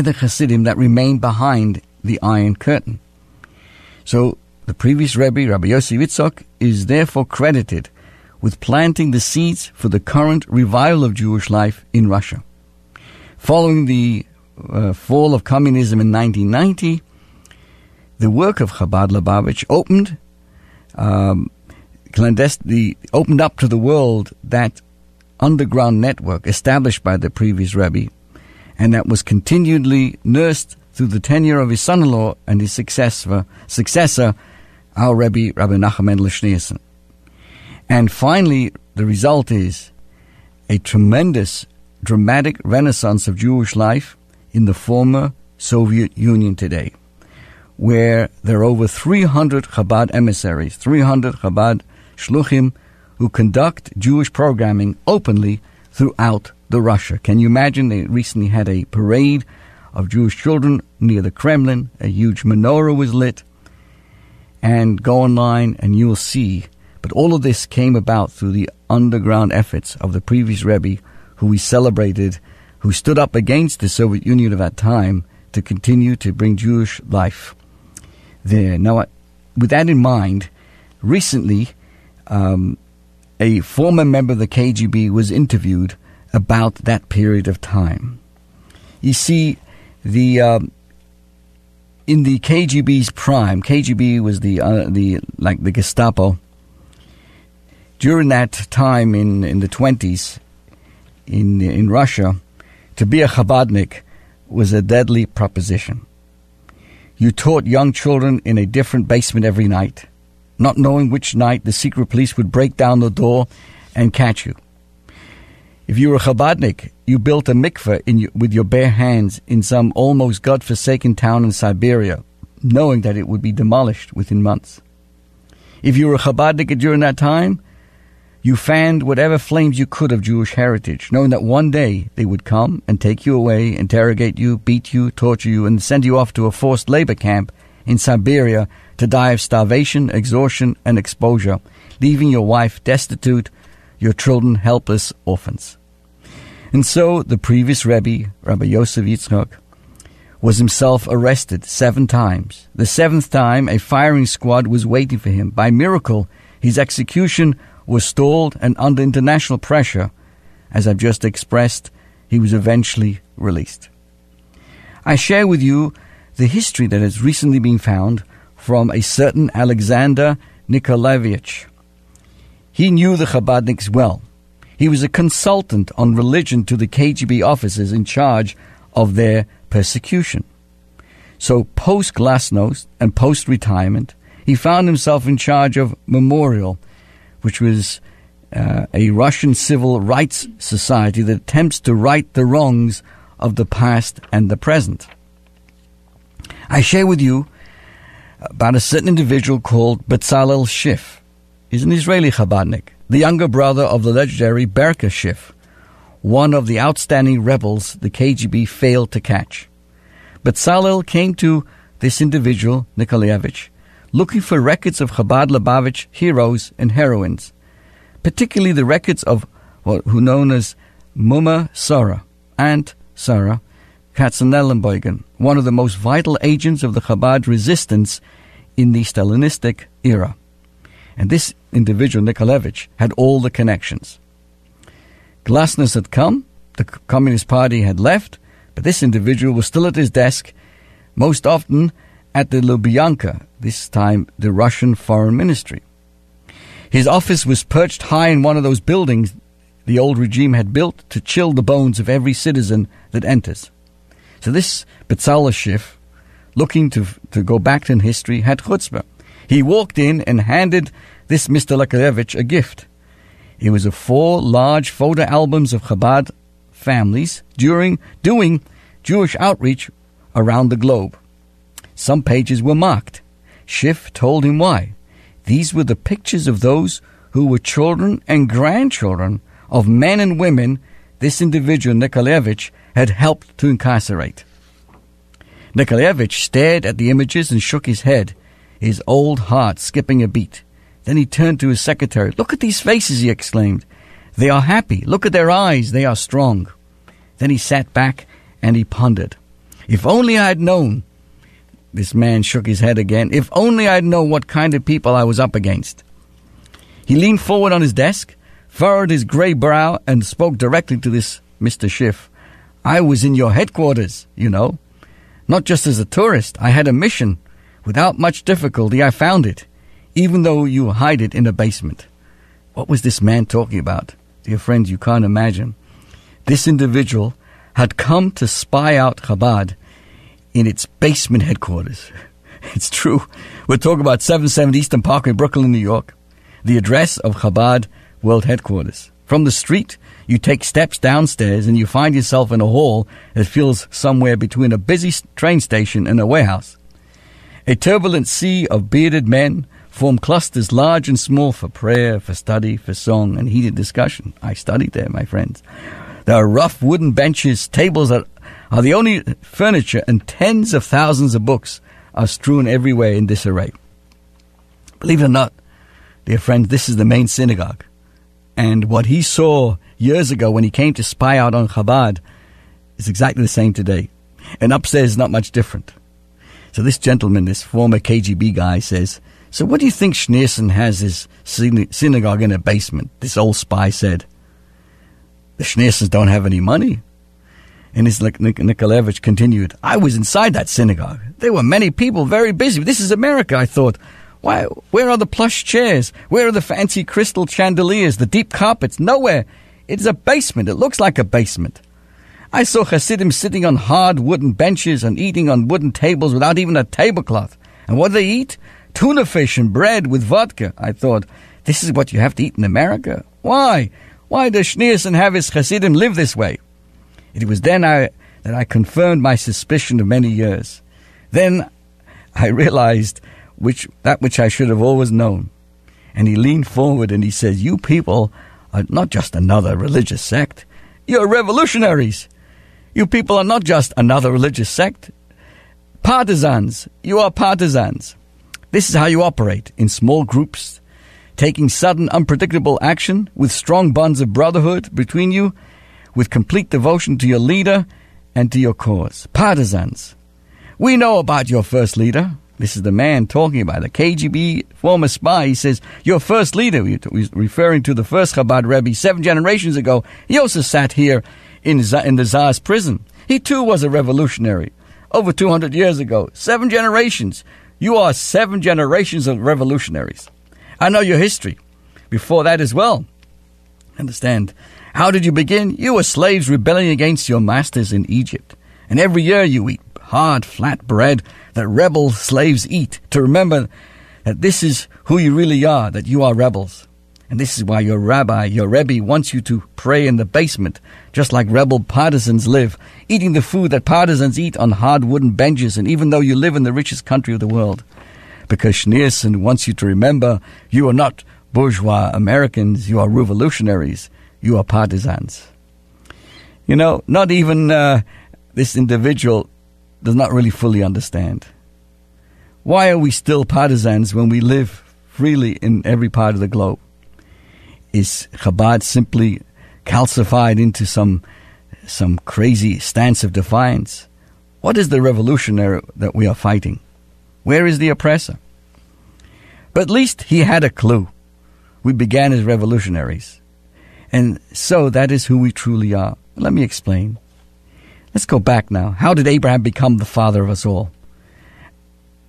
and the Hasidim that remained behind the Iron Curtain. So the previous Rebbe, Rabbi Yosef Yitzchak, is therefore credited with planting the seeds for the current revival of Jewish life in Russia. Following the fall of communism in 1990, the work of Chabad Lubavitch opened up to the world that underground network established by the previous Rebbe, and that was continually nursed through the tenure of his son-in-law and his successor, our Rebbe, Rabbi Nachum Mendel Schneerson. And finally, the result is a tremendous, dramatic renaissance of Jewish life in the former Soviet Union today, where there are over 300 Chabad emissaries, 300 Chabad shluchim, who conduct Jewish programming openly throughout the Russia. Can you imagine? They recently had a parade of Jewish children near the Kremlin. A huge menorah was lit. And go online and you'll see. But all of this came about through the underground efforts of the previous Rebbe, who we celebrated, who stood up against the Soviet Union of that time to continue to bring Jewish life there. Now, with that in mind, recently, a former member of the KGB was interviewed about that period of time. You see, in the KGB's prime, KGB was the Gestapo. During that time in the 20s in Russia, to be a Chabadnik was a deadly proposition. You taught young children in a different basement every night, not knowing which night the secret police would break down the door and catch you. If you were a Chabadnik, you built a mikveh with your bare hands in some almost godforsaken town in Siberia, knowing that it would be demolished within months. If you were a Chabadnik during that time, you fanned whatever flames you could of Jewish heritage, knowing that one day they would come and take you away, interrogate you, beat you, torture you, and send you off to a forced labor camp in Siberia to die of starvation, exhaustion, and exposure, leaving your wife destitute, your children helpless orphans. And so the previous Rebbe, Rabbi Yosef Yitzchak, was himself arrested 7 times. The 7th time, a firing squad was waiting for him. By miracle, his execution was stalled, and under international pressure, as I've just expressed, he was eventually released. I share with you the history that has recently been found from a certain Alexander Nikolaevich. He knew the Chabadniks well. He was a consultant on religion to the KGB officers in charge of their persecution. So post-Glasnost and post-retirement, he found himself in charge of Memorial, which was a Russian civil rights society that attempts to right the wrongs of the past and the present. I share with you about a certain individual called Bezalel Schiff. He's an Israeli Chabadnik, the younger brother of the legendary Berka Schiff, one of the outstanding rebels the KGB failed to catch. Bezalel came to this individual, Nikolaevich, looking for records of Chabad Lubavitch heroes and heroines, particularly the records of who known as Muma Sarah, Aunt Sarah Katzenellenbogen, one of the most vital agents of the Chabad resistance in the Stalinistic era. And this individual, Nikolaevich, had all the connections. Glasnost had come, the Communist Party had left, but this individual was still at his desk, most often at the Lubyanka, this time the Russian Foreign Ministry. His office was perched high in one of those buildings the old regime had built to chill the bones of every citizen that enters. So this Bezalel Schiff, looking to go back in history, had chutzpah. He walked in and handed this Mr. Nikolaevich a gift. It was 4 large photo albums of Chabad families doing Jewish outreach around the globe. Some pages were marked. Schiff told him why. These were the pictures of those who were children and grandchildren of men and women this individual, Nikolaevich, had helped to incarcerate. Nikolaevich stared at the images and shook his head, his old heart skipping a beat. Then he turned to his secretary. "Look at these faces," he exclaimed. "They are happy. Look at their eyes. They are strong." Then he sat back and he pondered. If only I had known. This man shook his head again. If only I'd known what kind of people I was up against. He leaned forward on his desk, furrowed his grey brow, and spoke directly to this Mr. Schiff. I was in your headquarters, you know. Not just as a tourist. I had a mission. Without much difficulty, I found it, even though you hide it in a basement. What was this man talking about? Dear friends, you can't imagine. This individual had come to spy out Chabad in its basement headquarters. It's true. We're talking about 770 Eastern Parkway, Brooklyn, New York. The address of Chabad World Headquarters. From the street, you take steps downstairs and you find yourself in a hall that feels somewhere between a busy train station and a warehouse. A turbulent sea of bearded men form clusters large and small for prayer, for study, for song, and heated discussion. I studied there, my friends. There are rough wooden benches, tables that are the only furniture, and tens of thousands of books are strewn everywhere in disarray. Believe it or not, dear friends, this is the main synagogue. And what he saw years ago when he came to spy out on Chabad is exactly the same today. And upstairs is not much different. So this gentleman, this former KGB guy, says, so what do you think Schneerson has his synagogue in a basement? This old spy said. The Schneersons don't have any money. And this Nikolaevich continued, I was inside that synagogue. There were many people very busy. This is America, I thought. Why? Where are the plush chairs? Where are the fancy crystal chandeliers, the deep carpets? Nowhere. It is a basement. It looks like a basement. I saw Hasidim sitting on hard wooden benches and eating on wooden tables without even a tablecloth. And what do they eat? Tuna fish and bread with vodka. I thought, this is what you have to eat in America? Why? Why does Schneerson have his Hasidim live this way? It was then that I confirmed my suspicion of many years. Then I realized which I should have always known. And he leaned forward and he said, you people are not just another religious sect. You're revolutionaries. You people are not just another religious sect. Partisans. You are partisans. This is how you operate, in small groups, taking sudden, unpredictable action with strong bonds of brotherhood between you, with complete devotion to your leader and to your cause. Partisans. We know about your first leader. This is the man talking about, the KGB former spy. He says, your first leader, he's referring to the first Chabad Rebbe 7 generations ago. He also sat here in the Tsar's prison. He too was a revolutionary. Over 200 years ago. 7 generations. You are 7 generations of revolutionaries. I know your history. Before that as well. Understand? How did you begin? You were slaves rebelling against your masters in Egypt. And every year you eat hard, flat bread that rebel slaves eat, to remember that this is who you really are, that you are rebels. And this is why your rabbi, your Rebbe, wants you to pray in the basement, just like rebel partisans live, eating the food that partisans eat on hard wooden benches, and even though you live in the richest country of the world. Because Schneerson wants you to remember you are not bourgeois Americans, you are revolutionaries, you are partisans. You know, not even this individual does not really fully understand. Why are we still partisans when we live freely in every part of the globe? Is Chabad simply calcified into some crazy stance of defiance? What is the revolutionary that we are fighting? Where is the oppressor? But at least he had a clue. We began as revolutionaries. And so that is who we truly are. Let me explain. Let's go back now. How did Abraham become the father of us all?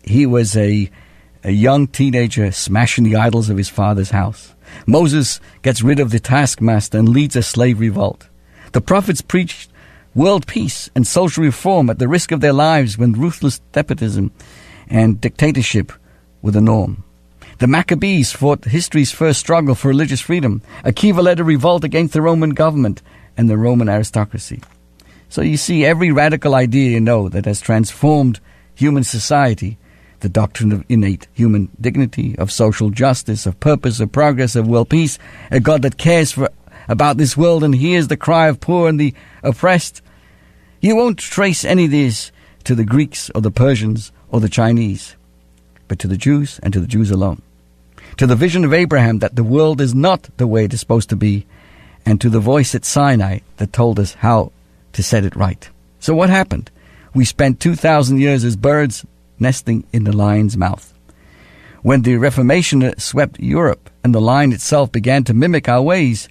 He was a young teenager smashing the idols of his father's house. Moses gets rid of the taskmaster and leads a slave revolt. The prophets preached world peace and social reform at the risk of their lives when ruthless despotism and dictatorship were the norm. The Maccabees fought history's first struggle for religious freedom. Akiva led a revolt against the Roman government and the Roman aristocracy. So you see, every radical idea you know that has transformed human society, the doctrine of innate human dignity, of social justice, of purpose, of progress, of world peace, a God that cares about this world and hears the cry of poor and the oppressed. You won't trace any of these to the Greeks or the Persians or the Chinese, but to the Jews and to the Jews alone. To the vision of Abraham that the world is not the way it is supposed to be, and to the voice at Sinai that told us how to set it right. So what happened? we spent 2,000 years as birds nesting in the lion's mouth. When the Reformation swept Europe and the lion itself began to mimic our ways,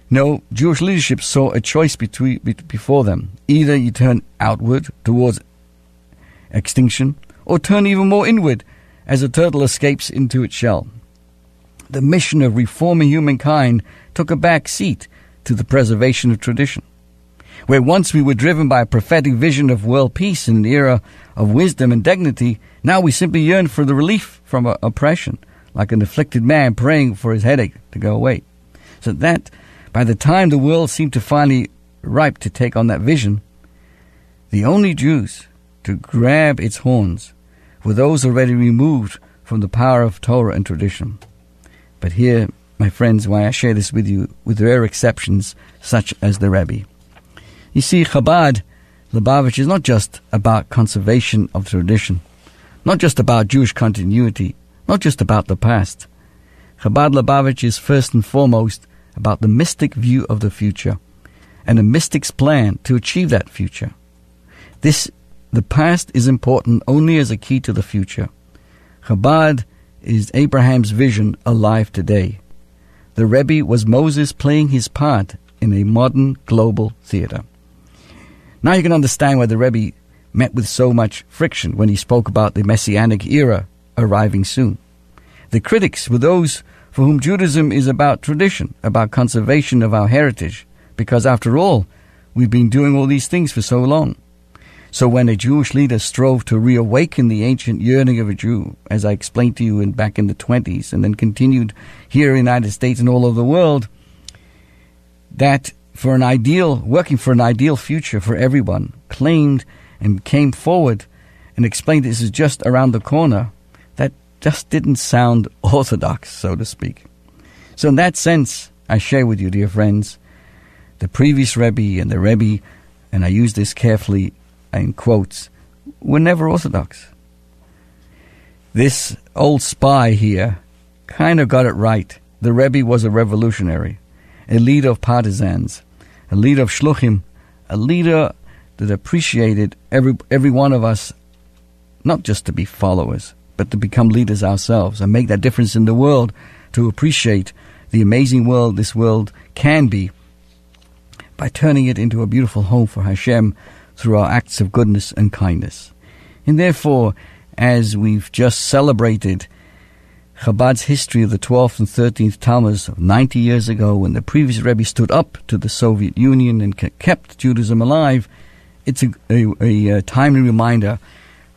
no, Jewish leadership saw a choice before them. Either you turn outward towards extinction, or turn even more inward as a turtle escapes into its shell. The mission of reforming humankind took a back seat to the preservation of tradition. Where once we were driven by a prophetic vision of world peace in an era of wisdom and dignity, now we simply yearn for the relief from oppression, like an afflicted man praying for his headache to go away. So that, by the time the world seemed to finally ripe to take on that vision, the only Jews to grab its horns were those already removed from the power of Torah and tradition. But here, my friends, why I share this with you, with rare exceptions, such as the Rebbe. You see, Chabad Lubavitch is not just about conservation of tradition, not just about Jewish continuity, not just about the past. Chabad Lubavitch is first and foremost about the mystic view of the future and a mystic's plan to achieve that future. The past is important only as a key to the future. Chabad is Abraham's vision alive today. The Rebbe was Moses playing his part in a modern global theater. Now you can understand why the Rebbe met with so much friction when he spoke about the Messianic era arriving soon. The critics were those for whom Judaism is about tradition, about conservation of our heritage, because after all, we've been doing all these things for so long. So when a Jewish leader strove to reawaken the ancient yearning of a Jew, as I explained to you back in the 20s, and then continued here in the United States and all over the world, that working for an ideal future for everyone, claimed and came forward and explained this is just around the corner, that just didn't sound orthodox, so to speak. So in that sense, I share with you, dear friends, the previous Rebbe and the Rebbe, and I use this carefully in quotes, were never orthodox. This old spy here kind of got it right. The Rebbe was a revolutionary, a leader of partisans, a leader of shluchim, a leader that appreciated every one of us, not just to be followers, but to become leaders ourselves and make that difference in the world, to appreciate the amazing world this world can be by turning it into a beautiful home for Hashem through our acts of goodness and kindness. And therefore, as we've just celebrated Chabad's history of the 12th and 13th Talmuds of 90 years ago, when the previous Rebbe stood up to the Soviet Union and kept Judaism alive, it's a timely reminder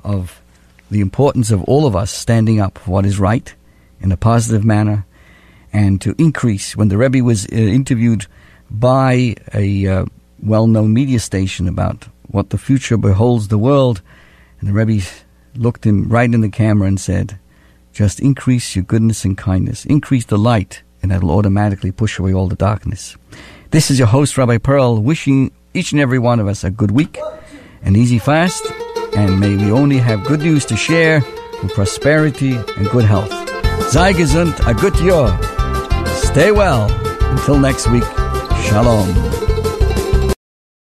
of the importance of all of us standing up for what is right in a positive manner, and to increase. When the Rebbe was interviewed by a well-known media station about what the future beholds the world, and the Rebbe looked him right in the camera and said, just increase your goodness and kindness, increase the light, and that'll automatically push away all the darkness. This is your host, Rabbi Pearl, wishing each and every one of us a good week, an easy fast, and may we only have good news to share with prosperity and good health. Sei gesund, a good year. Stay well. Until next week, Shalom.